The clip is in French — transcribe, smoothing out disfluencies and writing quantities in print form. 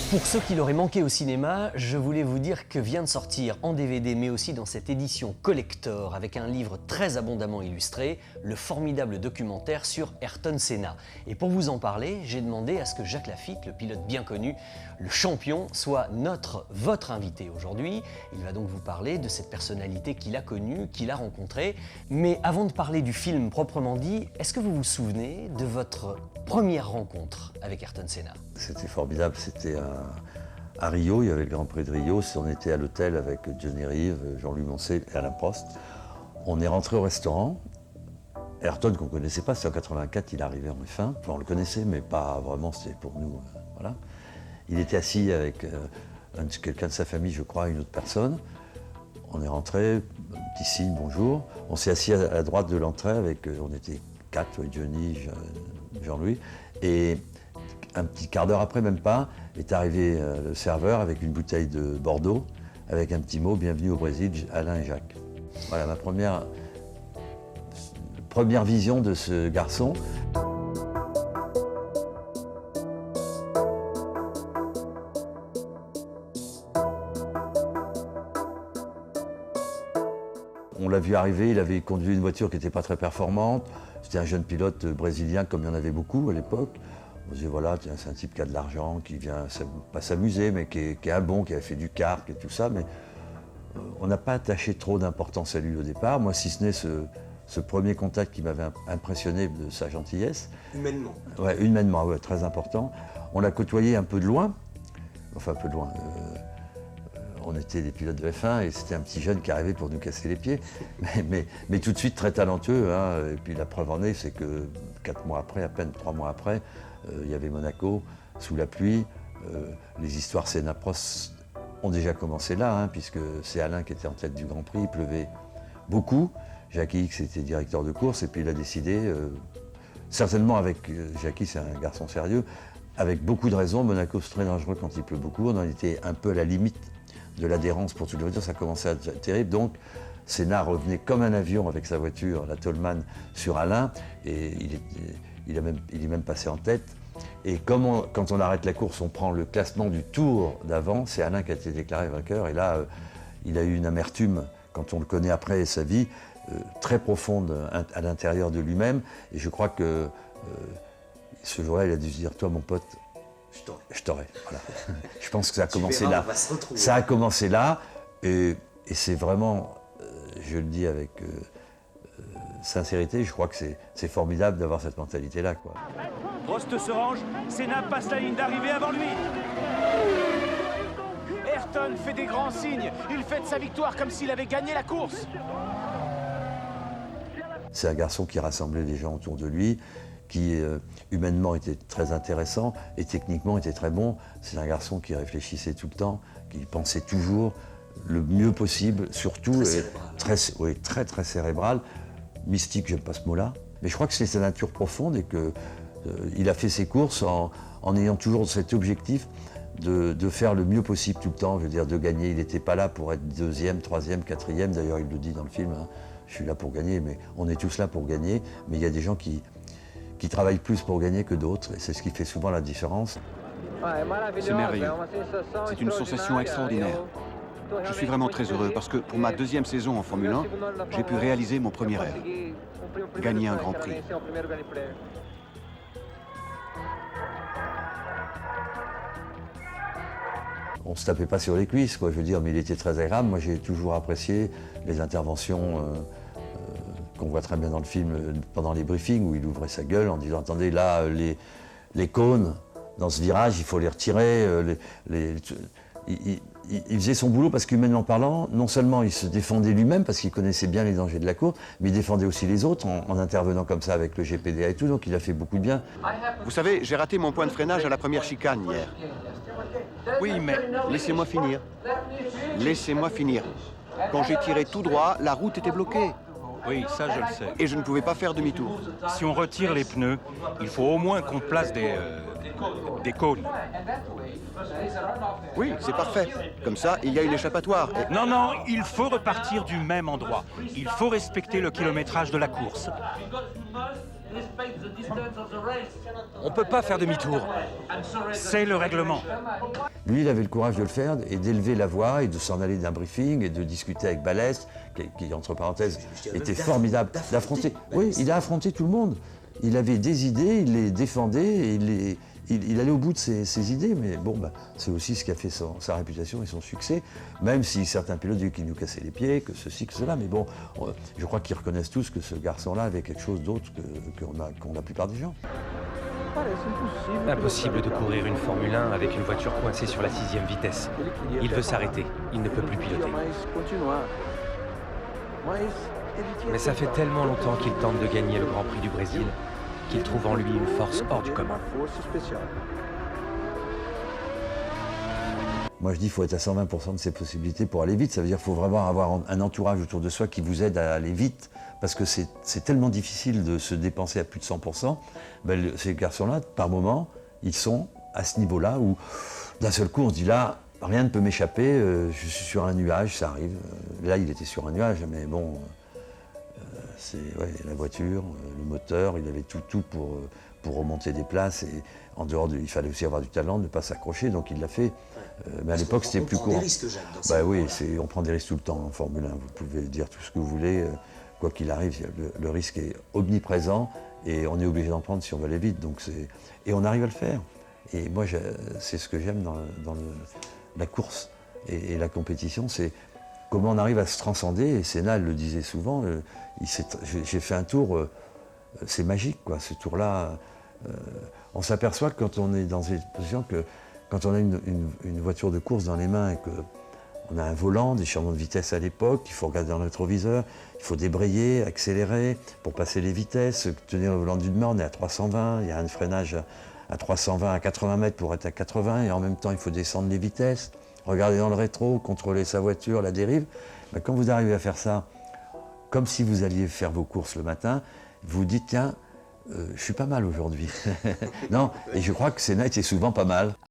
Pour ceux qui l'auraient manqué au cinéma, je voulais vous dire que vient de sortir en DVD, mais aussi dans cette édition collector, avec un livre très abondamment illustré, le formidable documentaire sur Ayrton Senna. Et pour vous en parler, j'ai demandé à ce que Jacques Lafitte, le pilote bien connu, le champion, soit votre invité aujourd'hui. Il va donc vous parler de cette personnalité qu'il a connue, qu'il a rencontrée. Mais avant de parler du film proprement dit, est-ce que vous vous souvenez de votre première rencontre avec Ayrton Senna? C'était formidable, c'était à Rio, il y avait le Grand Prix de Rio, on était à l'hôtel avec Johnny Reeve, Jean-Louis Moncey et Alain Prost. On est rentré au restaurant. Ayrton, qu'on ne connaissait pas, c'était en 84, il arrivait en F1. Enfin, on le connaissait, mais pas vraiment, c'était pour nous. Voilà. Il était assis avec quelqu'un de sa famille, je crois, une autre personne. On est rentré, petit signe, bonjour. On s'est assis à la droite de l'entrée avec, on était 4, Johnny, Jean-Louis. Et un petit quart d'heure après, même pas, est arrivé le serveur avec une bouteille de Bordeaux, avec un petit mot, bienvenue au Brésil, Alain et Jacques. Voilà ma première vision de ce garçon. On l'a vu arriver, il avait conduit une voiture qui n'était pas très performante. C'était un jeune pilote brésilien comme il y en avait beaucoup à l'époque. On se disait voilà, c'est un type qui a de l'argent, qui vient pas s'amuser, mais qui est un bon, qui avait fait du kart et tout ça. Mais on n'a pas attaché trop d'importance à lui au départ. Moi, si ce n'est ce premier contact qui m'avait impressionné de sa gentillesse. Humainement. Ouais, humainement, ouais, très important. On l'a côtoyé un peu de loin. Enfin, un peu de loin. On était des pilotes de F1 et c'était un petit jeune qui arrivait pour nous casser les pieds. Mais tout de suite très talentueux. Hein. Et puis la preuve en est, c'est que 4 mois après, à peine 3 mois après, il y avait Monaco, sous la pluie. Les histoires Senna-Prost ont déjà commencé là, hein, puisque c'est Alain qui était en tête du Grand Prix. Il pleuvait beaucoup. Jackie X était directeur de course et puis il a décidé, certainement avec Jackie, c'est un garçon sérieux, avec beaucoup de raisons. Monaco, c'est très dangereux quand il pleut beaucoup. On en était un peu à la limite de l'adhérence pour toute la voiture, ça commençait à être terrible. Donc Senna revenait comme un avion avec sa voiture, la Toleman, sur Alain, et il est même passé en tête. Et quand on arrête la course, on prend le classement du tour d'avant, c'est Alain qui a été déclaré vainqueur, et là, il a eu une amertume, quand on le connaît après sa vie, très profonde à l'intérieur de lui-même, et je crois que ce jour-là, il a dû se dire, toi mon pote, je t'aurai. Voilà. Je pense que ça a commencé là. Ça a commencé là, et c'est vraiment, je le dis avec sincérité, je crois que c'est formidable d'avoir cette mentalité-là, quoi. Prost se range, Senna passe la ligne d'arrivée avant lui. Ayrton fait des grands signes, il fête sa victoire comme s'il avait gagné la course. C'est un garçon qui rassemblait les gens autour de lui, qui humainement était très intéressant et techniquement était très bon. C'est un garçon qui réfléchissait tout le temps, qui pensait toujours le mieux possible, surtout très cérébral. Mystique, j'aime pas ce mot-là, mais je crois que c'est sa nature profonde et qu'il a fait ses courses en ayant toujours cet objectif de faire le mieux possible tout le temps, je veux dire de gagner. Il n'était pas là pour être deuxième, troisième, quatrième, d'ailleurs il le dit dans le film, hein, je suis là pour gagner, mais on est tous là pour gagner, mais il y a des gens qui travaillent plus pour gagner que d'autres, et c'est ce qui fait souvent la différence. C'est merveilleux. C'est une sensation extraordinaire. Je suis vraiment très heureux parce que pour ma deuxième saison en Formule 1, j'ai pu réaliser mon premier rêve. Gagner un Grand Prix. On ne se tapait pas sur les cuisses, quoi, je veux dire, mais il était très agréable. Moi, j'ai toujours apprécié les interventions qu'on voit très bien dans le film pendant les briefings, où il ouvrait sa gueule en disant « Attendez, là, les cônes, dans ce virage, il faut les retirer. » Il faisait son boulot parce qu'humainement parlant, non seulement il se défendait lui-même parce qu'il connaissait bien les dangers de la course, mais il défendait aussi les autres en intervenant comme ça avec le GPDA et tout, donc il a fait beaucoup de bien. Vous savez, j'ai raté mon point de freinage à la première chicane hier. Oui, mais laissez-moi finir. Laissez-moi finir. Quand j'ai tiré tout droit, la route était bloquée. Oui, ça je le sais. Et je ne pouvais pas faire demi-tour. Si on retire les pneus, il faut au moins qu'on place des cônes. Oui, c'est parfait. Comme ça, il y a une échappatoire. Et... Non, il faut repartir du même endroit. Il faut respecter le kilométrage de la course. On ne peut pas faire demi-tour. C'est le règlement. Lui, il avait le courage de le faire et d'élever la voix et de s'en aller d'un briefing et de discuter avec Ballest, qui entre parenthèses, était formidable. D'affronter. Oui, il a affronté tout le monde. Il avait des idées, il les défendait et il allait au bout de ses idées. Mais bon, c'est aussi ce qui a fait sa réputation et son succès. Même si certains pilotes disaient qu'il nous cassait les pieds, que ceci, que cela. Mais bon, je crois qu'ils reconnaissent tous que ce garçon-là avait quelque chose d'autre qu'ont la plupart des gens. Impossible de courir une Formule 1 avec une voiture coincée sur la 6e vitesse. Il veut s'arrêter, il ne peut plus piloter. Mais ça fait tellement longtemps qu'il tente de gagner le Grand Prix du Brésil qu'il trouve en lui une force hors du commun. Moi je dis qu'il faut être à 120% de ses possibilités pour aller vite. Ça veut dire qu'il faut vraiment avoir un entourage autour de soi qui vous aide à aller vite. Parce que c'est tellement difficile de se dépenser à plus de 100%. Ces garçons-là, par moment, ils sont à ce niveau-là où d'un seul coup on se dit là, rien ne peut m'échapper, je suis sur un nuage, ça arrive. Là il était sur un nuage, mais bon, c'est la voiture, le moteur, il avait tout pour remonter des places. Et en dehors il fallait aussi avoir du talent, ne pas s'accrocher, donc il l'a fait. Mais à l'époque c'était plus court. Oui, on prend des risques tout le temps en Formule 1, vous pouvez dire tout ce que vous voulez. Quoi qu'il arrive, le risque est omniprésent et on est obligé d'en prendre si on veut aller vite. Et on arrive à le faire. Et moi, c'est ce que j'aime dans la course et la compétition, c'est comment on arrive à se transcender. Et Senna le disait souvent, j'ai fait un tour, c'est magique, quoi. Ce tour-là, on s'aperçoit quand on est dans une position que quand on a une voiture de course dans les mains et que on a un volant, des changements de vitesse à l'époque, il faut regarder dans le rétroviseur, il faut débrayer, accélérer pour passer les vitesses, tenir le volant d'une main, on est à 320, il y a un freinage à 320, à 80 mètres pour être à 80, et en même temps il faut descendre les vitesses, regarder dans le rétro, contrôler sa voiture, la dérive. Mais quand vous arrivez à faire ça, comme si vous alliez faire vos courses le matin, vous vous dites tiens, je suis pas mal aujourd'hui. Non, et je crois que Senna était souvent pas mal.